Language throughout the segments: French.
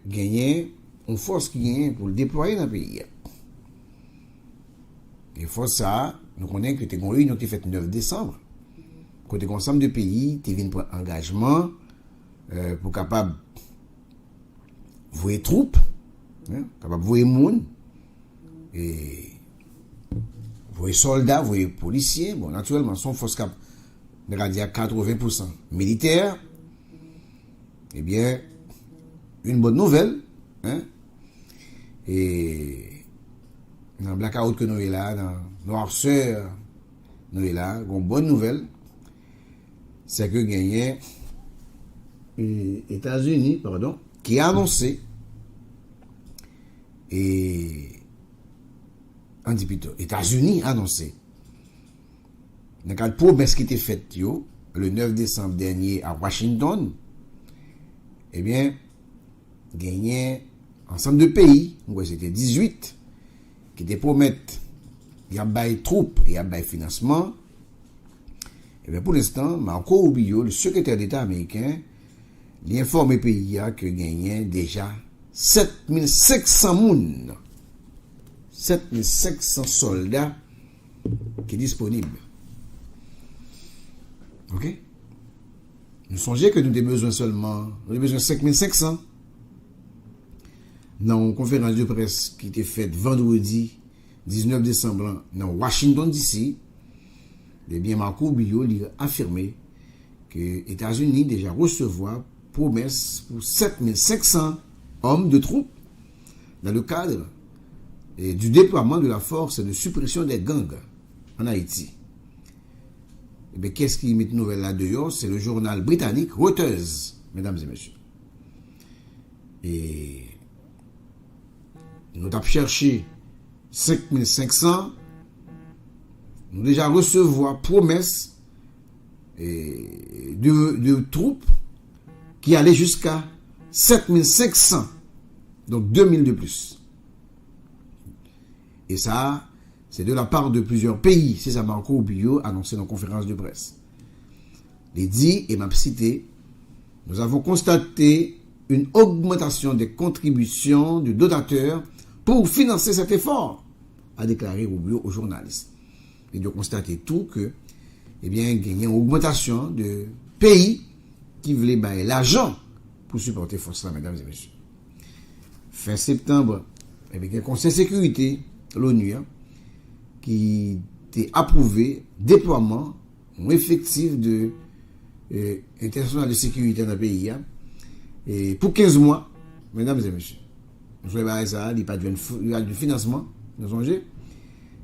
gagner une force qui gagne pour le déployer dans le pays. Et force ça, nous connaissons que tu as une réunion qui est faite le 9 décembre. Côté ensemble de pays, tu viens prendre engagement pour capable voir troupes, capable voir monde, et voir soldats, voir policiers. Bon, naturellement, son force cap, on va dire 80% militaire. Eh bien, une bonne nouvelle, et dans le blackout que nous est là, dans noirceur, nous est là, une bonne nouvelle, c'est que gagné États-Unis, qui a annoncé, et on dit plutôt, États-Unis a annoncé, dans le cadre de promesse qui était faite le 9 décembre dernier à Washington, eh bien, gagné ensemble de pays, c'était 18, qui te promettent, il y a des troupes et il y a des financements. Et bien pour l'instant, Marco Rubio, le secrétaire d'État américain, l'informe les pays que gagné déjà 7500 moun, 7500 soldats qui sont disponibles. Ok? Nous songeons que nous avons besoin seulement, nous avons besoin de 5500. Dans une conférence de presse qui était faite vendredi 19 décembre dans Washington DC, eh bien Marco Rubio a affirmé que les États-Unis déjà recevoir promesse pour 7500 hommes de troupes dans le cadre du déploiement de la force de suppression des gangs en Haïti. Eh bien, qu'est-ce qui met une nouvelle là-dedans? C'est le journal britannique Reuters, mesdames et messieurs. Et nous avons cherché 5500, nous déjà recevoir promesse de troupes qui allaient jusqu'à 7500, donc 2000 de plus. Et ça, c'est de la part de plusieurs pays. C'est ça Marco Rubio annoncé dans la conférence de presse. Il dit, et m'a cité, nous avons constaté une augmentation des contributions du donateur pour financer cet effort, a déclaré Rubio aux journalistes. Il doit constater tout que, eh bien, il y a une augmentation de pays qui voulaient bailler l'argent pour supporter force-là, mesdames et messieurs. Fin septembre, avec un conseil de sécurité, l'ONU, qui a approuvé déploiement effectif de international de sécurité dans le pays, et pour 15 mois, mesdames et messieurs. Nous avons ça, il n'y a pas de financement, nous songez,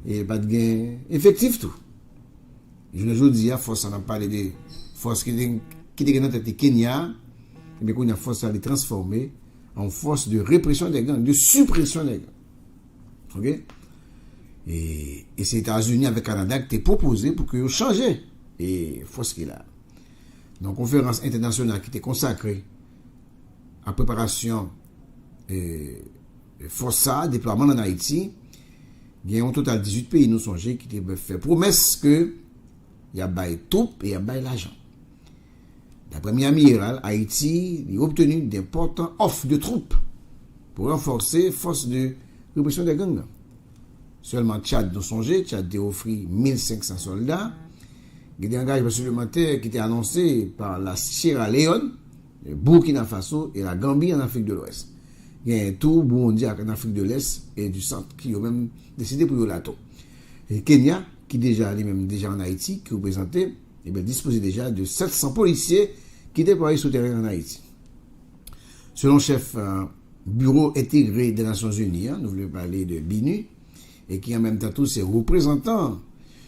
et il n'y a pas de gain effectif tout. Je ne dis pas, force, on a parlé de force qui était dans le Kenya, et bien qu'on a force à les transformer en force de répression des gangs, de suppression des gangs. Ok? Et c'est les États-Unis avec le Canada qui t'est proposé pour que vous changez et force qu'il a. Donc, conférence internationale qui était consacrée à la préparation force à déploiement en Haïti, il y a un total de 18 pays nous songés qui ont fait promesse que il y a des troupes et il y a l'argent. D'après le amiral, Haïti a obtenu d'importants offres de troupes pour renforcer la force de répression des gangs. Seulement Tchad nous songé, Tchad a offert 1500 soldats. Il y a des engagements supplémentaires qui étaient annoncés par la Sierra Leone, le Burkina Faso et la Gambie en Afrique de l'Ouest. Il y a un tour Burundi en Afrique de l'Est et du centre qui ont même décidé pour Yolato. Et Kenya, qui déjà en Haïti, qui représentait, disposait déjà de 700 policiers qui déployaient souterrains en Haïti. Selon le chef bureau intégré des Nations Unies, nous voulons parler de BINU, et qui en même temps tous ses représentants,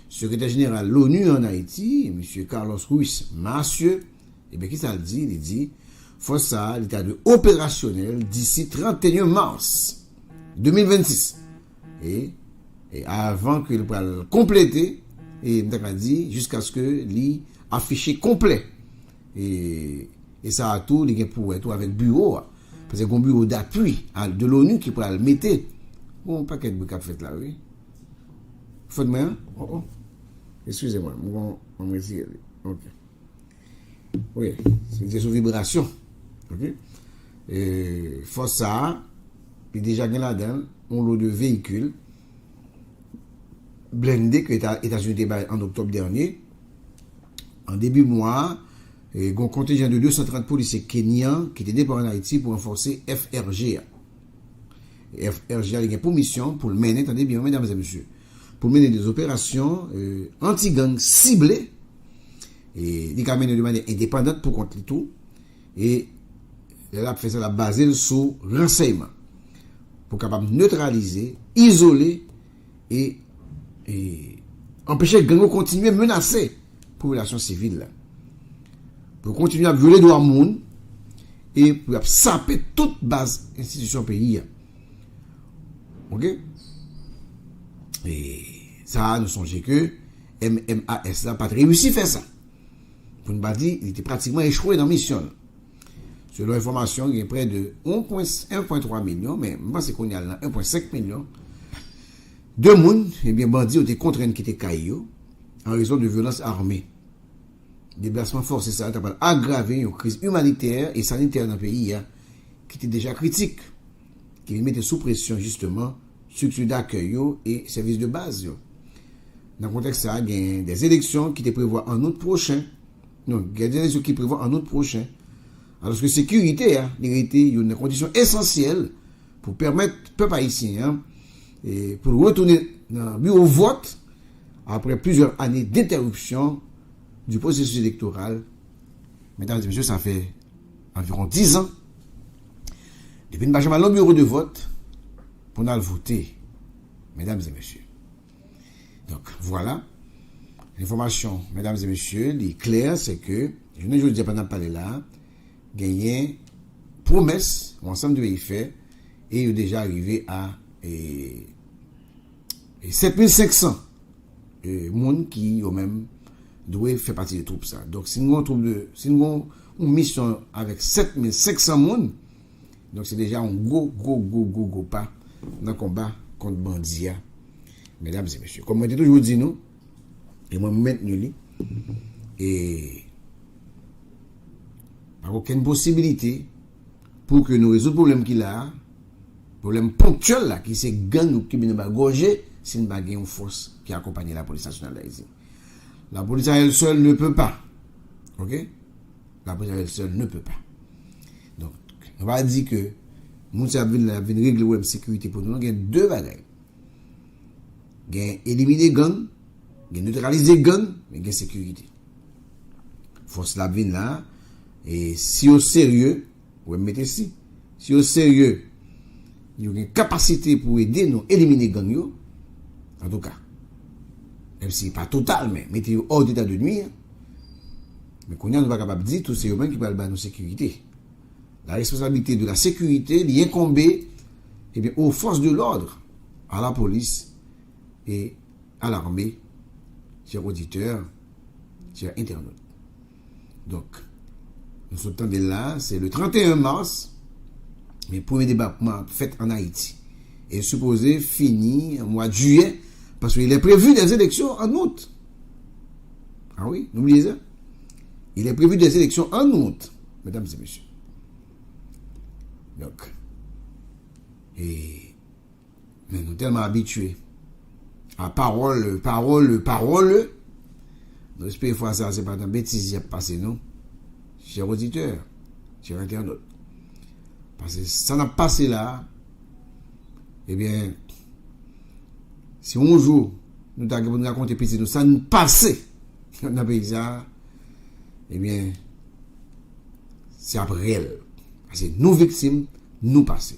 secrétaire général de l'ONU en Haïti, M. Carlos Ruiz Massieu, et bien qui ça le dit? Il dit, faut ça, l'état de opérationnel d'ici 31 mars 2026. Et avant que le puisse compléter, et dit, jusqu'à ce que l'y affiché complet. Et ça a tout, il pour être avec bureau, parce que un bureau d'appui de l'ONU qui pourra le mettre. Bon, paquet de bouquets fait là, oui. Faut de moi, oh. Excusez-moi, on va essayer. Ok. Oui, c'est des sous vibration. Ok. force ça, puis déjà gagné là-dedans, on lot de véhicules blindés que les États-Unis en octobre dernier. En début mois, un contingent de 230 policiers kenyans qui étaient déployés en Haïti pour renforcer FRGA. FRGA a pour mission pour le mener, attendez bien, mesdames et messieurs, pour mener des opérations anti-gang ciblées et ils mener de manière indépendante pour contre tout. Et elle a fait ça la basée sur renseignement pour capable neutraliser, isoler et empêcher les gangs de continuer à menacer la population civile là. Pour continuer à violer les droits monde et pour saper toute base institution pays. OK? Et ça, nous songeons que MMAS n'a pas réussi à faire ça. Pour nous dire, il était pratiquement échoué dans la mission. Selon l'information, il y a près de 1,3 million, mais je pense qu'on y a 1,5 million de monde, eh bien, bandits ont été contraints de quitter Caillou en raison de violences armées. Déplacement forcé, ça a aggravé une crise humanitaire et sanitaire dans le pays qui était déjà critique, qui mettait sous pression justement structures d'accueil et services de base. Dans le contexte, ça, il y a des élections qui étaient prévues en août prochain. Non, il y a des élections qui prévoient en août prochain. Alors que sécurité, il était une condition essentielle pour permettre au peuple haïtien et pour retourner dans le bureau vote après plusieurs années d'interruption du processus électoral. Mesdames et messieurs, ça fait environ 10 ans depuis que nous avons le bureau de vote pour nous voter. Mesdames et messieurs. Donc voilà. L'information, mesdames et messieurs, est claire, c'est que, je ne veux dire pendant parler là, gagner promesse, ensemble de pays fait, et il est déjà arrivé à 7500 monde qui au même doit faire partie des troupes ça. Donc si nous avons une mission avec 7500 monde, donc c'est déjà un gros pas dans le combat contre Bandia, mesdames et messieurs. Comme on dit toujours dit nous, et moi maintenant et par aucune possibilité pour que nous résoudre le problème qu'il a, problème ponctuel là, qui c'est gang ou qui vient de gorger, c'est une bagarre en force qui accompagne la police nationale d'Haïti. La police à elle seule ne peut pas. OK? La police à elle seule ne peut pas. Donc, on va dire que nous avons régler la sécurité pour nous. Il y a deux bagages. Il y a éliminer gang, il y a neutraliser gang, mais il y a sécurité. Force la vie là. Et si au sérieux, vous mettez si au sérieux, il y a une capacité pour aider nous à éliminer gang yo, en tout cas, même si pas total, mais mettez hors d'état de nuire, mais qu'on n'est pas capable de dire tous ces hommes qui parlent de nos sécurité. La responsabilité de la sécurité est incombée aux forces de l'ordre, à la police et à l'armée, chers auditeurs, chers internautes. Donc, nous sommes là, c'est le 31 mars, mais premier débarquement fait en Haïti est supposé finir au mois de juillet, parce qu'il est prévu des élections en août. Ah oui, n'oubliez ça. Il est prévu des élections en août, mesdames et messieurs. Donc, et nous sommes tellement habitués à parole. Nous espérons que ça, c'est pas une bêtise qui a passé, non? Chers auditeurs, chers internautes. Parce que ça n'a pas passé là, eh bien, si un jour, nous avons raconté petit, nous ça nous passé dans le pays, eh bien, c'est après elle. Parce que nous victimes, nous passons.